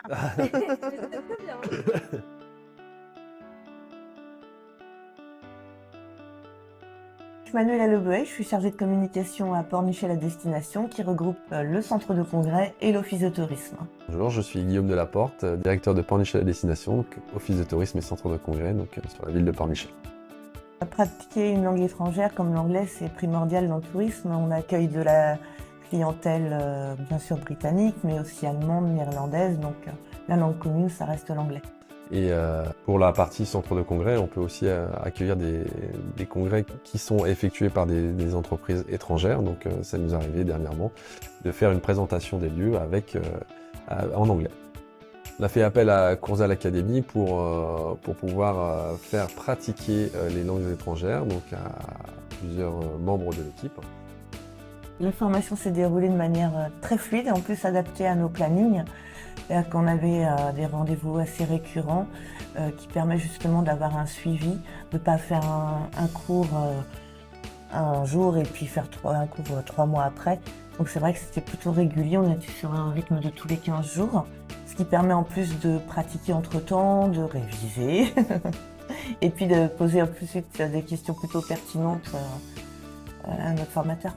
Très bien. Je suis Manuela Lebuet, je suis chargée de communication à Pornichet La Destination qui regroupe le centre de congrès et l'office de tourisme. Bonjour, je suis Guillaume Delaporte, directeur de Pornichet La Destination, donc office de tourisme et centre de congrès sur la ville de Pornichet. Pratiquer une langue étrangère comme l'anglais, c'est primordial dans le tourisme. On accueille de la clientèle bien sûr britannique, mais aussi allemande, néerlandaise, donc la langue commune, ça reste l'anglais. Et pour la partie centre de congrès, on peut aussi accueillir des congrès qui sont effectués par des entreprises étrangères. Donc ça nous est arrivé dernièrement de faire une présentation des lieux en anglais. On a fait appel à Coursal Academy pour pouvoir faire pratiquer les langues étrangères donc à plusieurs membres de l'équipe. La formation s'est déroulée de manière très fluide et en plus adaptée à nos plannings. C'est-à-dire qu'on avait des rendez-vous assez récurrents qui permettent justement d'avoir un suivi, de ne pas faire un cours un jour et puis faire un cours 3 mois après. Donc c'est vrai que c'était plutôt régulier, on était sur un rythme de tous les 15 jours, ce qui permet en plus de pratiquer entre-temps, de réviser et puis de poser en plus des questions plutôt pertinentes à notre formateur.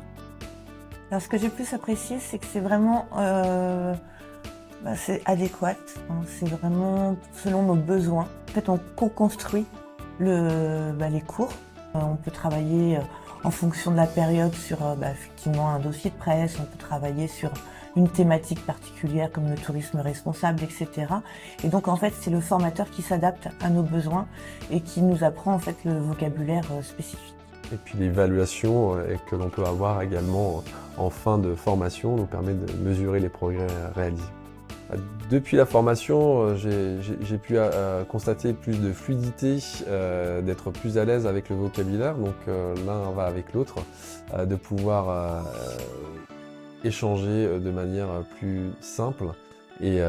Alors ce que j'ai plus apprécié, c'est que c'est vraiment c'est adéquat, hein, c'est vraiment selon nos besoins. En fait, on co-construit les cours. On peut travailler en fonction de la période sur effectivement un dossier de presse, on peut travailler sur une thématique particulière comme le tourisme responsable, etc. Et donc en fait, c'est le formateur qui s'adapte à nos besoins et qui nous apprend en fait le vocabulaire spécifique. Et puis l'évaluation que l'on peut avoir également en fin de formation nous permet de mesurer les progrès réalisés. Depuis la formation, j'ai pu constater plus de fluidité, d'être plus à l'aise avec le vocabulaire, donc l'un va avec l'autre, de pouvoir échanger de manière plus simple et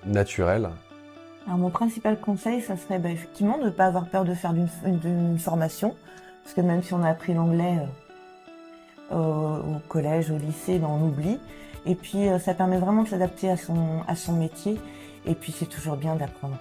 naturelle. Alors mon principal conseil, ça serait effectivement de ne pas avoir peur de faire d'une formation, parce que même si on a appris l'anglais au collège, au lycée, on oublie. Et puis ça permet vraiment de s'adapter à son métier, et puis c'est toujours bien d'apprendre.